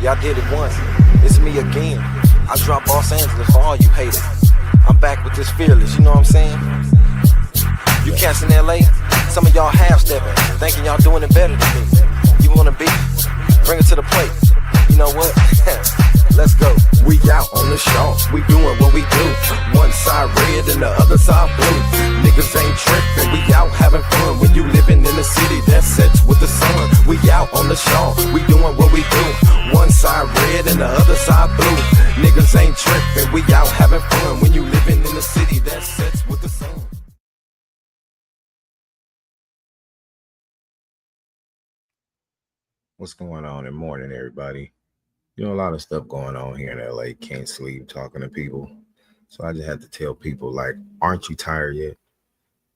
Yeah, I did it once. It's me again. I dropped Los Angeles for all you haters. I'm back with this fearless, you know what I'm saying? You cats in L.A., some of y'all half-stepping, thinking y'all doing it better than me. You wanna be? Bring it to the plate. You know what? Let's go. We out on the show, we doing what we do. One side red and the other side blue. Niggas ain't tripping, we out having fun. When you living in the city that sets with the sun. We out on the show, we doing what we do. One side red and the other side blue. Niggas ain't tripping, we out having fun. When you living in the city that sets with the sun. What's going on in the morning, everybody? You know, a lot of stuff going on here in LA. Can't sleep, talking to people. So I just had to tell people, like, aren't you tired yet?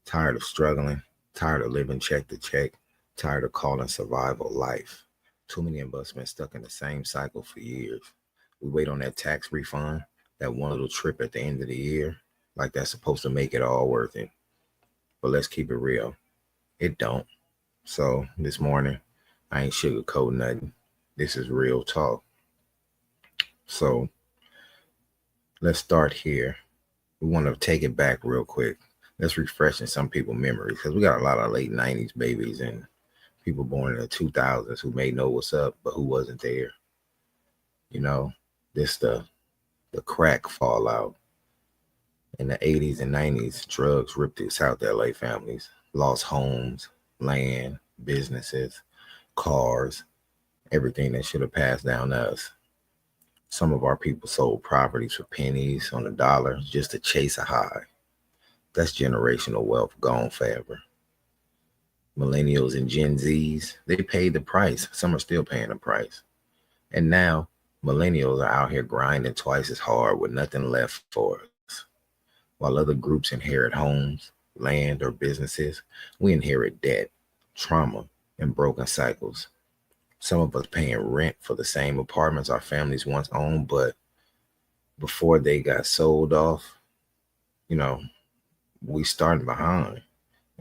Tired of struggling? Tired of living check to check? Tired of calling survival life? Too many of us been stuck in the same cycle for years. We wait on that tax refund, that one little trip at the end of the year, like that's supposed to make it all worth it. But let's keep it real. It don't. So this morning, I ain't sugarcoating nothing. This is real talk. So let's start here. We want to take it back real quick. Let's refresh in some people's memories, because we got a lot of late 90s babies and people born in the 2000s who may know what's up, but who wasn't there. You know, this the crack fallout. In the 80s and 90s, drugs ripped through South L.A. families, lost homes, land, businesses, cars, everything that should have passed down to us. Some of our people sold properties for pennies on the dollar just to chase a high. That's generational wealth gone forever. Millennials and Gen Zs, they paid the price. Some are still paying the price. And now millennials are out here grinding twice as hard with nothing left for us. While other groups inherit homes, land, or businesses, we inherit debt, trauma, and broken cycles. Some of us paying rent for the same apartments our families once owned, but before they got sold off, you know, we starting behind.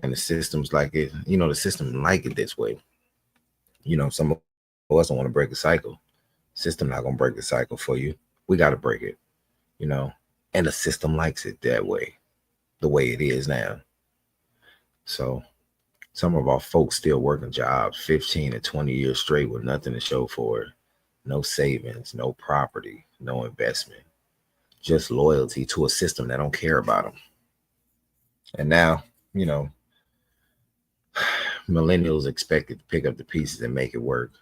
And the system's like it, the system like it this way. Some of us don't want to break the cycle. System not gonna break the cycle for you. We gotta break it, and the system likes it that way, the way it is now. So some of our folks still working jobs 15 to 20 years straight with nothing to show for it. No savings, no property, no investment, just loyalty to a system that don't care about them. And now, millennials expected to pick up the pieces and make it work.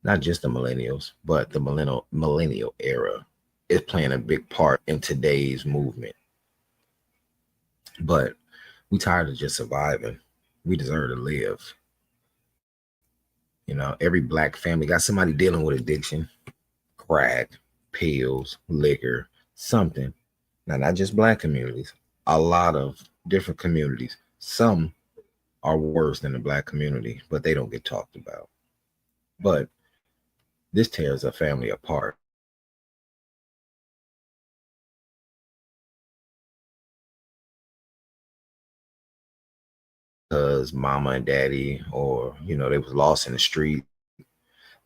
Not just the millennials, but the millennial era is playing a big part in today's movement. But we tired of just surviving. We deserve to live. Every black family got somebody dealing with addiction, crack, pills, liquor, something. Now, not just black communities, a lot of different communities. Some are worse than the black community, but they don't get talked about. But this tears a family apart. Because mama and daddy, or, they was lost in the street.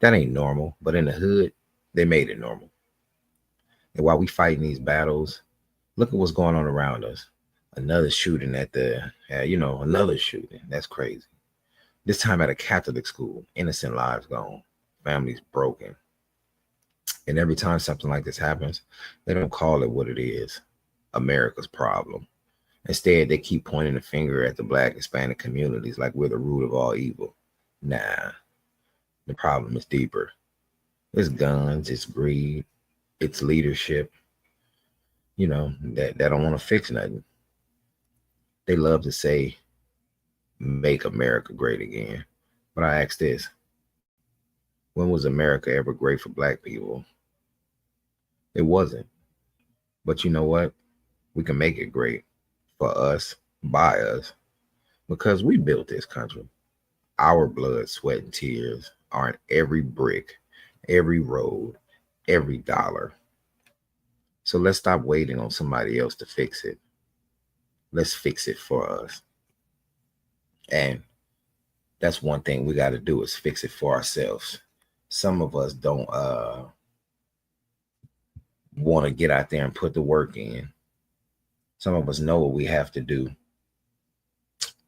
That ain't normal. But in the hood, they made it normal. And while we fighting these battles, look at what's going on around us. Another shooting another shooting. That's crazy. This time at a Catholic school, innocent lives gone, families broken. And every time something like this happens, they don't call it what it is, America's problem. Instead, they keep pointing the finger at the Black Hispanic communities like we're the root of all evil. Nah, the problem is deeper. It's guns, it's greed, it's leadership, that don't want to fix nothing. They love to say, make America great again. But I ask this, when was America ever great for black people? It wasn't. But you know what? We can make it great for us, by us, because we built this country. Our blood, sweat, and tears are in every brick, every road, every dollar. So let's stop waiting on somebody else to fix it. Let's fix it for us. And that's one thing we got to do, is fix it for ourselves. Some of us don't want to get out there and put the work in. Some of us know what we have to do.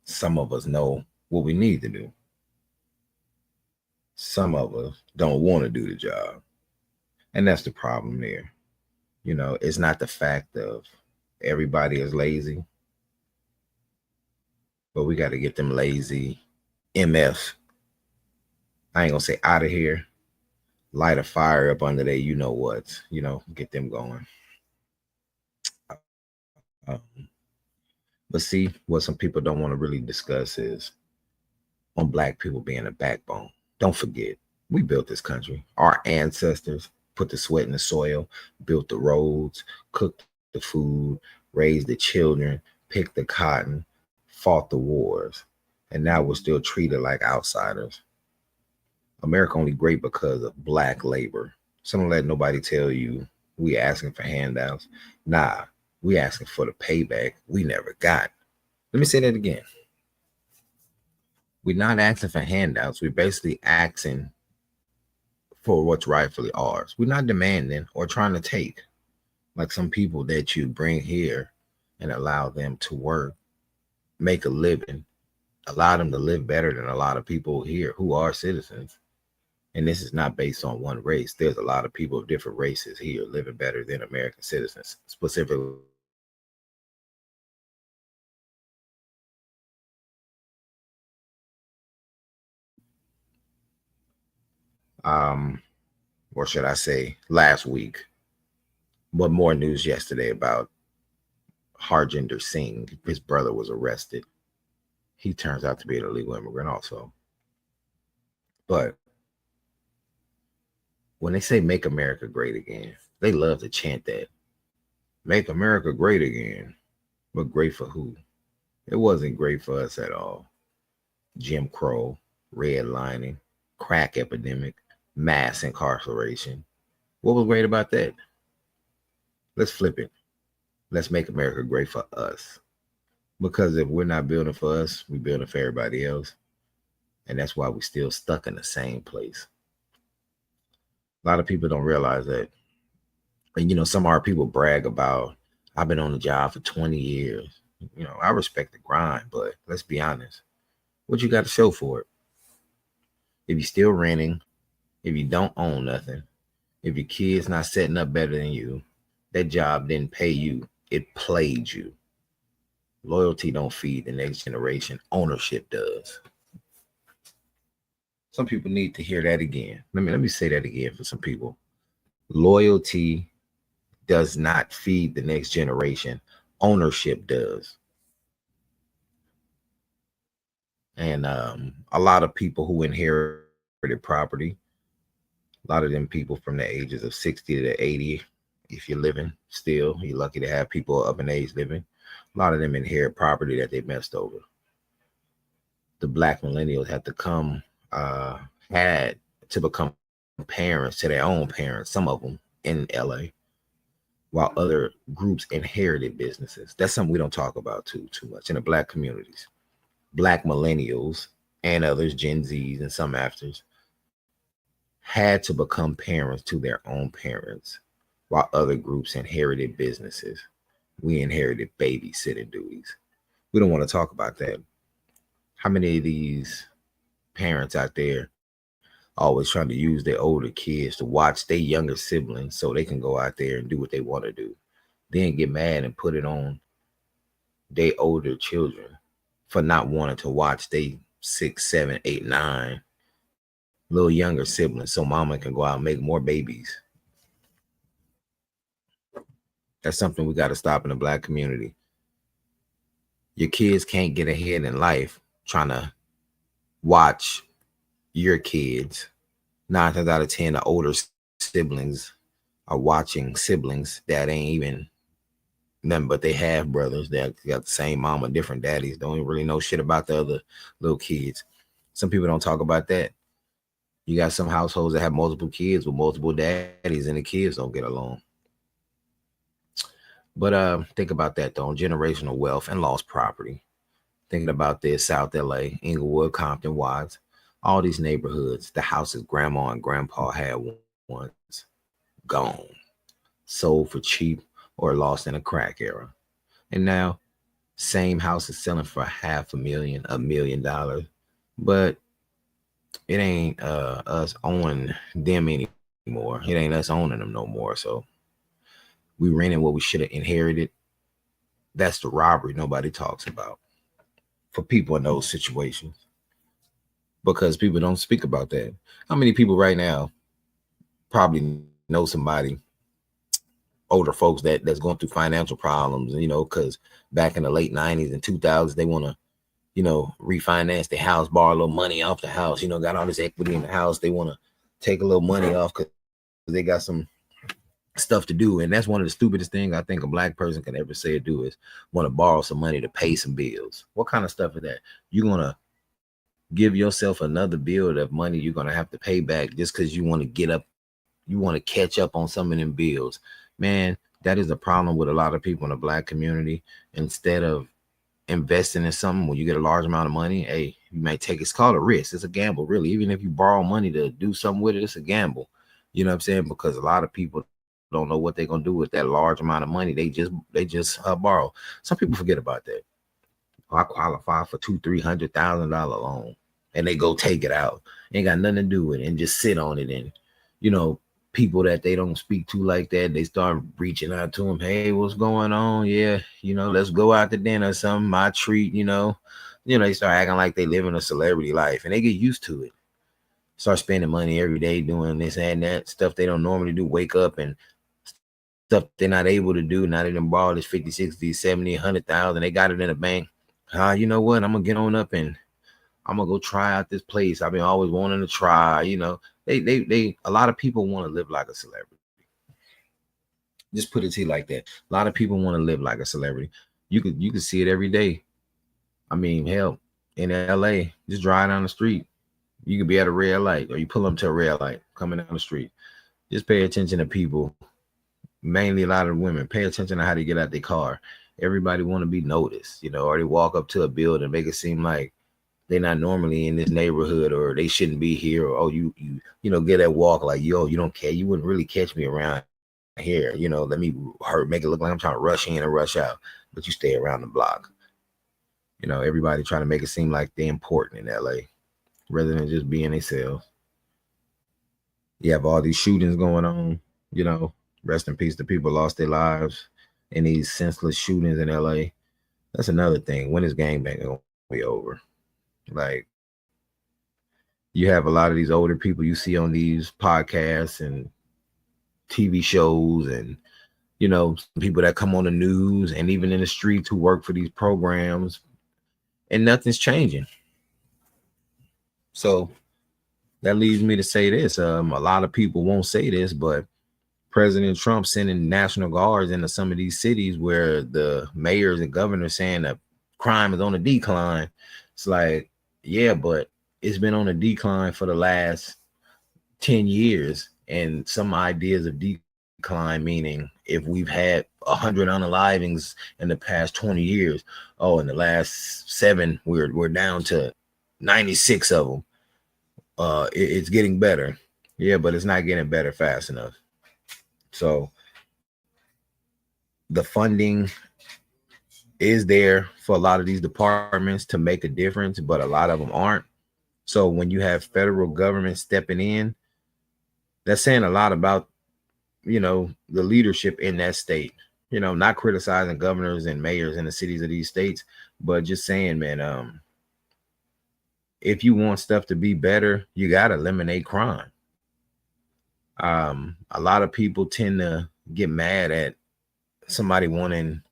Some of us know what we need to do. Some of us don't want to do the job. And that's the problem there. It's not the fact of everybody is lazy, but we got to get them lazy MF. I ain't gonna say out of here. Light a fire up under there, what, get them going. Um, but see, what some people don't want to really discuss is on Black people being a backbone. Don't forget, we built this country. Our ancestors put the sweat in the soil, built the roads, cooked the food, raised the children, picked the cotton, fought the wars, and now we're still treated like outsiders. America only great because of Black labor. So don't let nobody tell you we asking for handouts. Nah, we asking for the payback we never got. Let me say that again. We're not asking for handouts. We're basically asking for what's rightfully ours. We're not demanding or trying to take like some people that you bring here and allow them to work, make a living, allow them to live better than a lot of people here who are citizens. And this is not based on one race. There's a lot of people of different races here living better than American citizens, specifically. Or should I say last week, but more news yesterday about Harjinder Singh. His brother was arrested. He turns out to be an illegal immigrant also. But when they say make America great again, they love to chant that. Make America great again. But great for who? It wasn't great for us at all. Jim Crow, redlining, crack epidemic, mass incarceration. What was great about that? Let's flip it. Let's make America great for us. Because if we're not building for us, we're building for everybody else. And that's why we're still stuck in the same place. A lot of people don't realize that. And, some of our people brag about, I've been on the job for 20 years. I respect the grind, but let's be honest. What you got to show for it? If you're still renting, if you don't own nothing, if your kid's not setting up better than you, that job didn't pay you. It played you. Loyalty don't feed the next generation. Ownership does. Some people need to hear that again. Let me say that again for some people. Loyalty does not feed the next generation. Ownership does. And a lot of people who inherited property, a lot of them people from the ages of 60 to 80, if you're living still, you're lucky to have people up in age living. A lot of them inherit property that they messed over. The Black millennials had to become parents to their own parents, some of them in LA, while other groups inherited businesses. That's something we don't talk about too much in the Black communities. Black millennials and others, Gen Zs and some afters, had to become parents to their own parents, while other groups inherited businesses. We inherited babysitting duties. We don't want to talk about that. How many of these parents out there always trying to use their older kids to watch their younger siblings so they can go out there and do what they want to do, then get mad and put it on their older children for not wanting to watch they 6, 7, 8, 9 little younger siblings so mama can go out and make more babies. That's something we got to stop in the Black community. Your kids can't get ahead in life trying to watch your kids. 9 times out of 10, the older siblings are watching siblings that ain't even nothing but they have brothers that got the same mama, different daddies, don't even really know shit about the other little kids. Some people don't talk about that. You got some households that have multiple kids with multiple daddies and the kids don't get along. But think about that though, generational wealth and lost property. Thinking about this, South L.A., Inglewood, Compton, Watts, All these neighborhoods, the houses grandma and grandpa had once, gone, sold for cheap, or lost in a crack era. And now, same house is selling for $500,000, $1 million, but it ain't us owning them anymore. It ain't us owning them no more. So we rented what we should have inherited. That's the robbery nobody talks about for people in those situations, because people don't speak about that. How many people right now probably know somebody, older folks that's going through financial problems, because back in the late 90s and 2000s, they want to, refinance their house, borrow a little money off the house, got all this equity in the house. They want to take a little money off because they got some stuff to do. And that's one of the stupidest things I think a black person can ever say or do is want to borrow some money to pay some bills. What kind of stuff is that? You're going to give yourself another bill of money you're going to have to pay back just because you want to catch up on some of them bills. Man, that is the problem with a lot of people in the black community. Instead of investing in something when you get a large amount of money, hey, you may take, it's called a risk. It's a gamble, really. Even if you borrow money to do something with it, it's a gamble. You know what I'm saying? Because a lot of people don't know what they're gonna do with that large amount of money. They just borrow. Some people forget about that. I qualify for $200,000-$300,000 loan, and they go take it out. Ain't got nothing to do with it, and just sit on it. And people that they don't speak to like that, they start reaching out to them. Hey, what's going on? Yeah, let's go out to dinner or something. My treat. They start acting like they live in a celebrity life, and they get used to it. Start spending money every day doing this and that stuff they don't normally do. Wake up and stuff they're not able to do. Now they done borrow this 50, 60, 70, 100,000. They got it in the bank. You know what? I'm gonna get on up and I'm gonna go try out this place I've been always wanting to try. They a lot of people want to live like a celebrity. Just put it to you like that. A lot of people want to live like a celebrity. You could see it every day. I mean, hell, in L.A., just drive down the street. You could be at a red light, or you pull up to a red light coming down the street. Just pay attention to people, mainly a lot of women. Pay attention to how they get out their car. Everybody want to be noticed, or they walk up to a building, make it seem like they're not normally in this neighborhood, or they shouldn't be here, or oh, you get that walk like, yo, you don't care, you wouldn't really catch me around here, let me make it look like I'm trying to rush in and rush out, but you stay around the block. Everybody trying to make it seem like they're important in LA rather than just being themselves. You have all these shootings going on, rest in peace to people lost their lives in these senseless shootings in LA. That's another thing. When is gangbanging gonna be over? Like, you have a lot of these older people you see on these podcasts and TV shows, and people that come on the news and even in the streets who work for these programs, and nothing's changing. So that leads me to say this. A lot of people won't say this, but President Trump sending National Guards into some of these cities where the mayors and governors saying that crime is on a decline. It's like, yeah, but it's been on a decline for the last 10 years. And some ideas of decline, meaning if we've had 100 unalivings in the past 20 years, in the last 7, we're down to 96 of them. It's getting better. Yeah, but it's not getting better fast enough. So the funding is there for a lot of these departments to make a difference, but a lot of them aren't. So when you have federal government stepping in, that's saying a lot about, the leadership in that state. Not criticizing governors and mayors in the cities of these states, but just saying, man, if you want stuff to be better, you got to eliminate crime. A lot of people tend to get mad at somebody wanting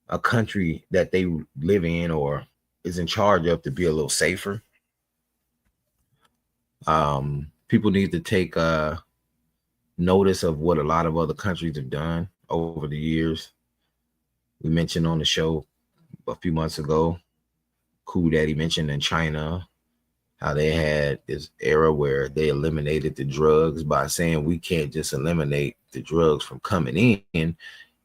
a country that they live in or is in charge of to be a little safer. People need to take notice of what a lot of other countries have done over the years. We mentioned on the show a few months ago, Cool Daddy mentioned in China how they had this era where they eliminated the drugs by saying we can't just eliminate the drugs from coming in.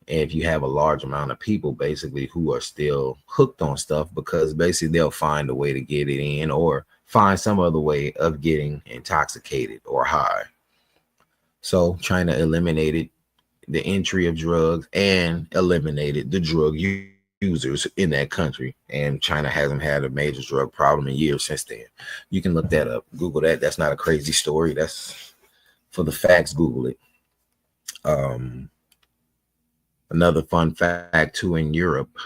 If you have a large amount of people basically who are still hooked on stuff, because basically they'll find a way to get it in or find some other way of getting intoxicated or high. So China eliminated the entry of drugs and eliminated the drug users in that country. And China hasn't had a major drug problem in years since then. You can look that up. Google that. That's not a crazy story. That's for the facts. Google it. Another fun fact too, in Europe,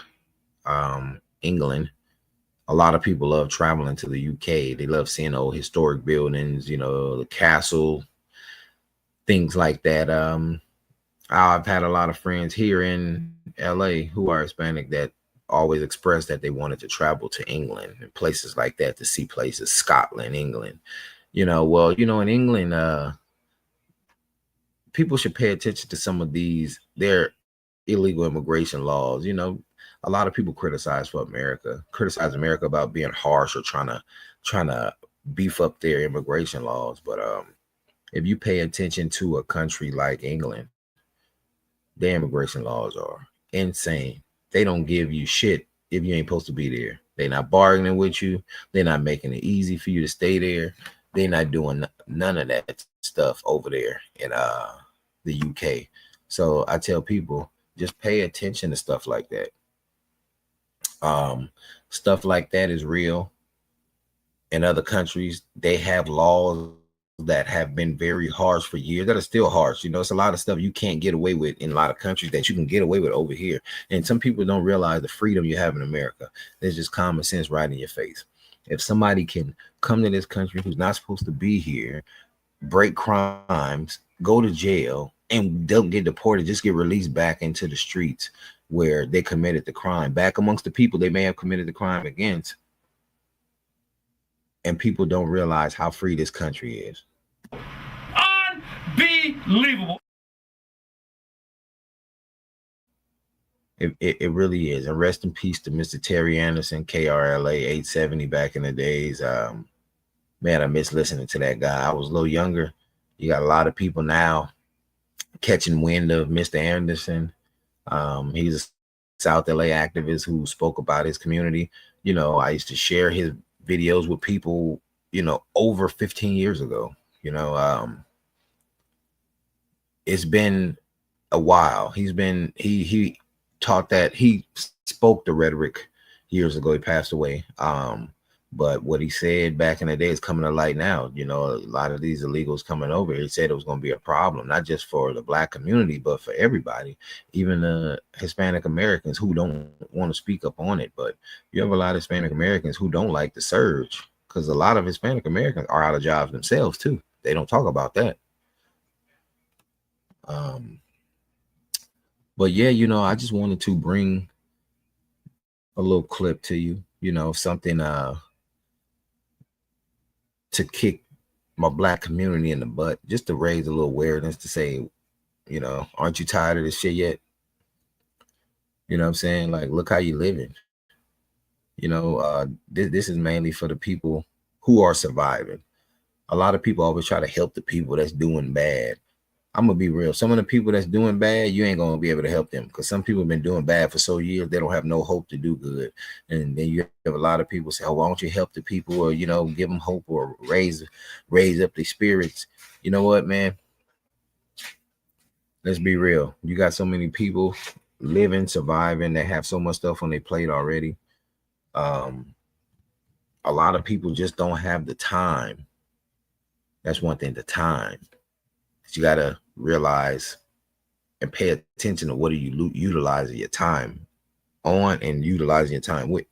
England, a lot of people love traveling to the UK. They love seeing old historic buildings, you know, the castle, things like that. I've had a lot of friends here in LA who are Hispanic that always expressed that they wanted to travel to England and places like that to see places, Scotland, England. You know, well, you know, in England, people should pay attention to some of their illegal immigration laws. You know, a lot of people criticize America about being harsh or trying to beef up their immigration laws. But if you pay attention to a country like England, their immigration laws are insane. They don't give you shit if you ain't supposed to be there. They're not bargaining with you. They're not making it easy for you to stay there. They're not doing none of that stuff over there in the UK. So I tell people, just pay attention to stuff like that. Stuff like that is real. In other countries, they have laws that have been very harsh for years, that are still harsh. You know, it's a lot of stuff you can't get away with in a lot of countries that you can get away with over here. And some people don't realize the freedom you have in America. There's just common sense right in your face. If somebody can come to this country who's not supposed to be here, break crimes, go to jail, and don't get deported, just get released back into the streets where they committed the crime, back amongst the people they may have committed the crime against. And people don't realize how free this country is. Unbelievable. It really is. And rest in peace to Mr. Terry Anderson, KRLA 870 back in the days. Man, I miss listening to that guy. I was a little younger. You got a lot of people now catching wind of Mr. Anderson. He's a South L.A. activist who spoke about his community. You know, I used to share his videos with people, you know, over 15 years ago. You know, it's been a while. He taught that, he spoke the rhetoric years ago. He passed away. But what he said back in the day is coming to light now. You know, a lot of these illegals coming over, he said it was going to be a problem, not just for the Black community, but for everybody, even the Hispanic Americans who don't want to speak up on it. But you have a lot of Hispanic Americans who don't like the surge, because a lot of Hispanic Americans are out of jobs themselves too. They don't talk about that. But yeah, you know, I just wanted to bring a little clip to you, you know, something to kick my Black community in the butt, just to raise a little awareness, to say, you know, aren't you tired of this shit yet? You know what I'm saying? Like, look how you living. You know, this is mainly for the people who are surviving. A lot of people always try to help the people that's doing bad. I'm gonna be real. Some of the people that's doing bad, you ain't gonna be able to help them, because some people have been doing bad for so years they don't have no hope to do good. And then you have a lot of people say, "Oh, why don't you help the people, or you know, give them hope, or raise up their spirits?" You know what, man? Let's be real. You got so many people living, surviving, that have so much stuff on their plate already. A lot of people just don't have the time. That's one thing, the time. You got to realize and pay attention to what are you utilizing your time on and utilizing your time with.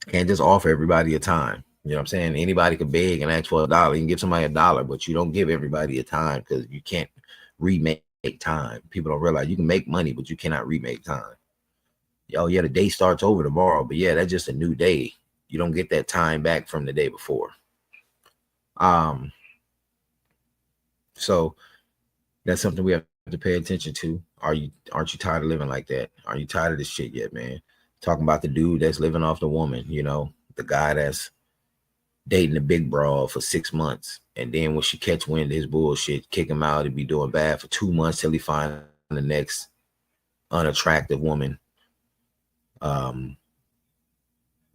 Can't just offer everybody a time. You know what I'm saying? Anybody can beg and ask for $1. You can give somebody $1, but you don't give everybody a time, because you can't remake time. People don't realize you can make money, but you cannot remake time. Oh yeah, the day starts over tomorrow, but yeah, that's just a new day. You don't get that time back from the day before. So that's something we have to pay attention to. Aren't you tired of living like that? Are you tired of this shit yet, man? Talking about the dude that's living off the woman, you know, the guy that's dating a big broad for 6 months, and then when she catch wind of his bullshit, kick him out and be doing bad for 2 months till he find the next unattractive woman.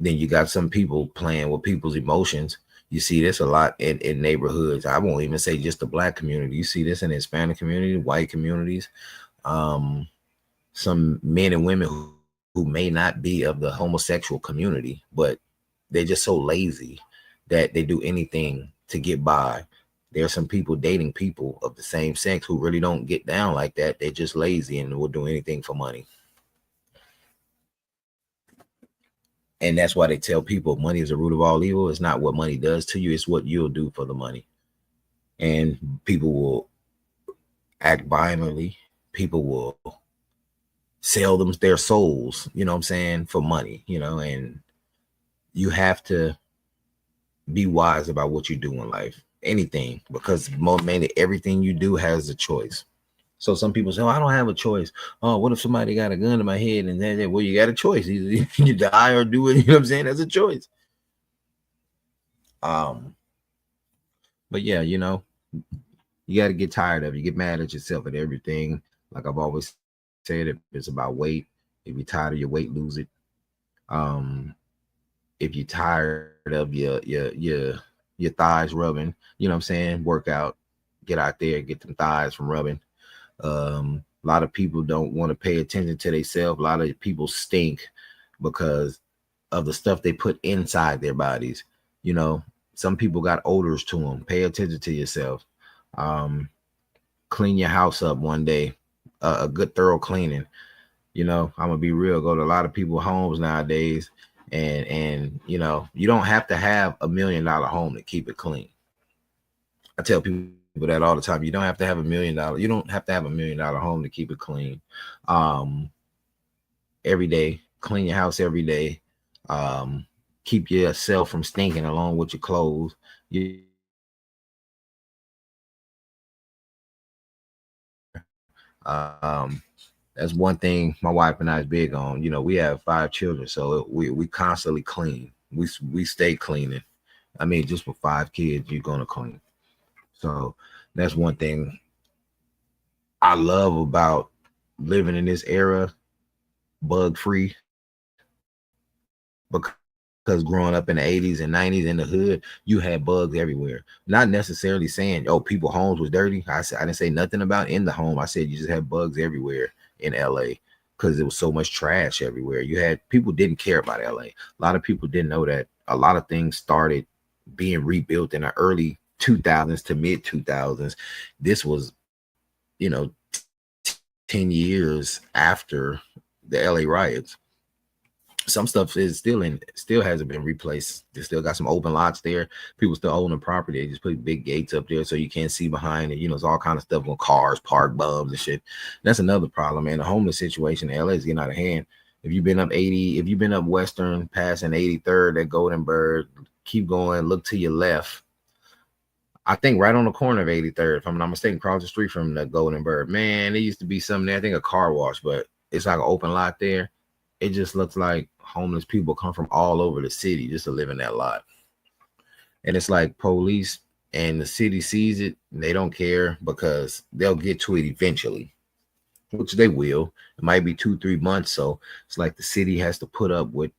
Then you got some people playing with people's emotions. You see this a lot in neighborhoods. I won't even say just the black community. You see this in the Hispanic community, white communities. Um, some men and women who may not be of the homosexual community, but they're just so lazy that they do anything to get by. There are some people dating people of the same sex who really don't get down like that. They're just lazy and will do anything for money. And that's why they tell people money is the root of all evil. It's not what money does to you, it's what you'll do for the money. And people will act violently. People will sell them their souls, you know what I'm saying, for money, and you have to be wise about what you do in life. Anything, because mainly everything you do has a choice. So some people say, "Oh, I don't have a choice." Oh, what if somebody got a gun to my head and then, well, you got a choice. Either you die or do it. You know what I'm saying? That's a choice. But yeah, you got to get tired of it. You get mad at yourself at everything. Like I've always said, it's about weight. If you're tired of your weight, lose it. If you're tired of your thighs rubbing, you know what I'm saying, work out, get out there, get them thighs from rubbing. A lot of people don't want to pay attention to themselves. A lot of people stink because of the stuff they put inside their bodies. Some people got odors to them. Pay attention to yourself. Clean your house up one day, a good thorough cleaning. I'm gonna be real. Go to a lot of people's homes nowadays, and you don't have to have $1 million home to keep it clean. I tell people that all the time. You don't have to have $1 million. You don't have to have $1 million home to keep it clean. Every day, clean your house every day. Keep yourself from stinking along with your clothes. That's one thing my wife and I is big on. We have 5 children, so we constantly clean. We stay cleaning. I mean, just with 5 kids, you're gonna clean. So that's one thing I love about living in this era, bug free. Because growing up in the 80s and 90s in the hood, you had bugs everywhere. Not necessarily saying, oh, people's homes was dirty. I didn't say nothing about in the home. I said you just had bugs everywhere in LA because there was so much trash everywhere. You had people didn't care about LA. A lot of people didn't know that a lot of things started being rebuilt in the early 2000s to mid 2000s. This was, 10 years after the LA riots. Some stuff is still hasn't been replaced. They still got some open lots there. People still own the property. They just put big gates up there so you can't see behind it. It's all kind of stuff on cars, park bums and shit. That's another problem, man. The homeless situation in LA is getting out of hand. If you've been up Western, passing 83rd at Golden Bird, keep going, look to your left. I think right on the corner of 83rd, if I'm not mistaken, across the street from the Golden Bird. Man, there used to be something there. I think a car wash, but it's like an open lot there. It just looks like homeless people come from all over the city just to live in that lot. And it's like police and the city sees it and they don't care because they'll get to it eventually, which they will. It might be 2-3 months. So it's like the city has to put up with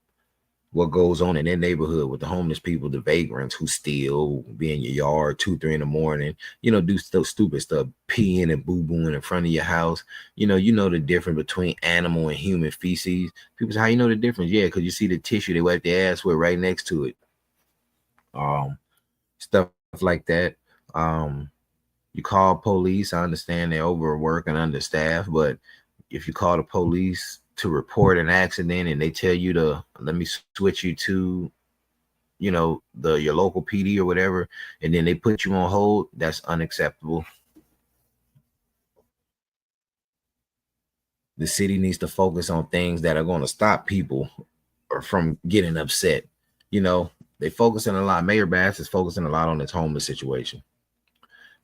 what goes on in their neighborhood with the homeless people, the vagrants who steal, be in your yard 2-3 in the morning, do stupid stuff, peeing and boo-booing in front of your house. You know the difference between animal and human feces. People say, how you know the difference? Yeah, because you see the tissue they wipe their ass with right next to it. Stuff like that. You call police. I understand they're overworked and understaffed, but if you call the police to report an accident and they tell you to let me switch you to your local PD or whatever, and then they put you on hold, that's unacceptable. The city needs to focus on things that are going to stop people or from getting upset. They focusing a lot. Mayor Bass is focusing a lot on this homeless situation.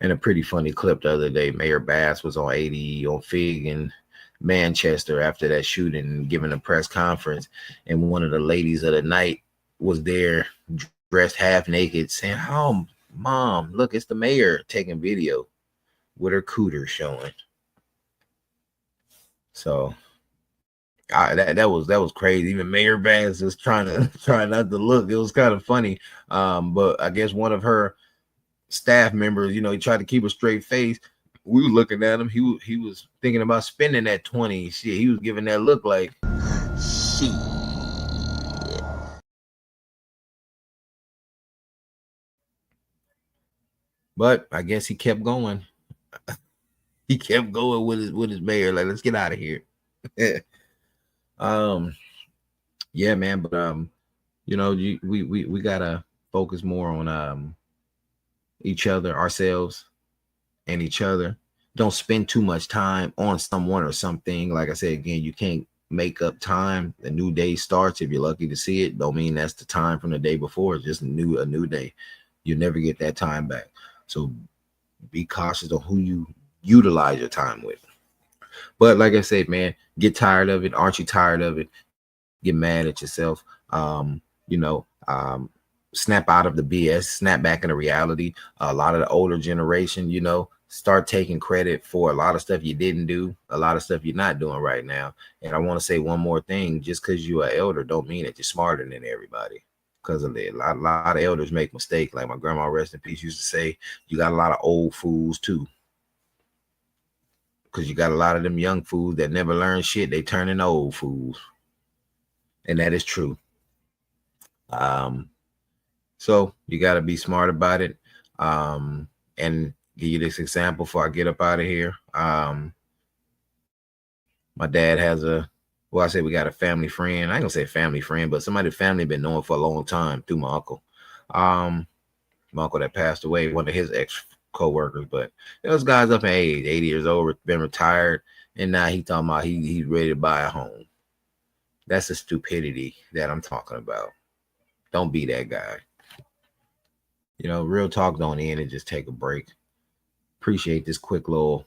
And a pretty funny clip the other day, Mayor Bass was on 80 on Fig in Manchester after that shooting, giving a press conference, and one of the ladies of the night was there dressed half naked saying, oh, mom, look, it's the mayor, taking video with her cooter showing. So That was crazy. Even Mayor Vance was trying not to look. It was kind of funny. But I guess one of her staff members, you know, he tried to keep a straight face. We were looking at him. He was thinking about spending that 20. Shit, he was giving that look like shit. But I guess he kept going. He kept going with his mayor. Like, let's get out of here. Yeah, man. But you know, we gotta focus more on each other, ourselves, and each other. Don't spend too much time on someone or something. Like I said again, you can't make up time. The new day starts. If you're lucky to see it, don't mean that's the time from the day before. It's just a new day. You never get that time back. So be cautious on who you utilize your time with. But like I said, man, get tired of it. Aren't you tired of it? Get mad at yourself. You know, snap out of the BS, snap back into reality. A lot of the older generation, you know, start taking credit for a lot of stuff you didn't do, a lot of stuff you're not doing right now. And I want to say one more thing: just because you are elder, don't mean that you're smarter than everybody. Because a lot of elders make mistakes. Like my grandma, rest in peace, used to say, you got a lot of old fools too. Because you got a lot of them young fools that never learn shit. They turn into old fools. And that is true. So you got to be smart about it. And give you this example before I get up out of here. My dad has I say we got a family friend. I ain't gonna say family friend, but somebody family been knowing for a long time through my uncle. My uncle that passed away, one of his ex co-workers, but those guys up in age, 80 years old, been retired, and now he talking about he's ready to buy a home. That's the stupidity that I'm talking about. Don't be that guy. You know, real talk don't end and just take a break. Appreciate this quick little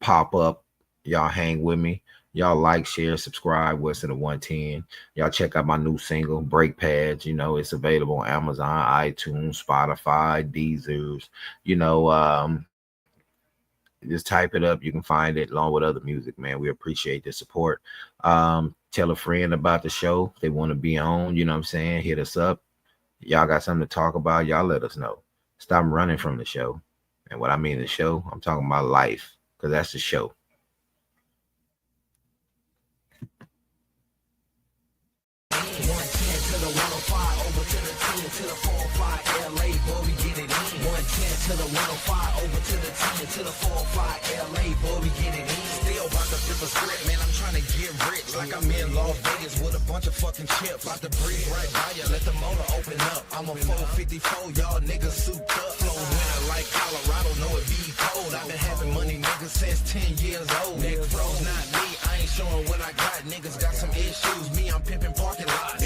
pop-up. Y'all hang with me. Y'all like, share, subscribe, West of the 110. Y'all check out my new single, Brake Pads. You know, it's available on Amazon, iTunes, Spotify, Deezers. You know, just type it up. You can find it along with other music, man. We appreciate the support. Tell a friend about the show. If they want to be on, you know what I'm saying? Hit us up. Y'all got something to talk about, y'all let us know. Stop running from the show. And what I mean the show, I'm talking about life, because that's the show. To the 105, over to the 10, to the 405 LA, boy, we get it in. 110 to the 105, over to the 10, to the 405 LA, boy, we get it in. Still about to flip a script, man, I'm trying to get rich. Like I'm in Las Vegas with a bunch of fucking chips. About to breathe right by ya, let the motor open up. I'm a 454, y'all niggas souped up. Flow winter like Colorado, know it be cold. I've been having money, niggas, since 10 years old. Nick Fro's not me, I ain't showing what I got. Niggas got some issues, me, I'm pimping parking lots.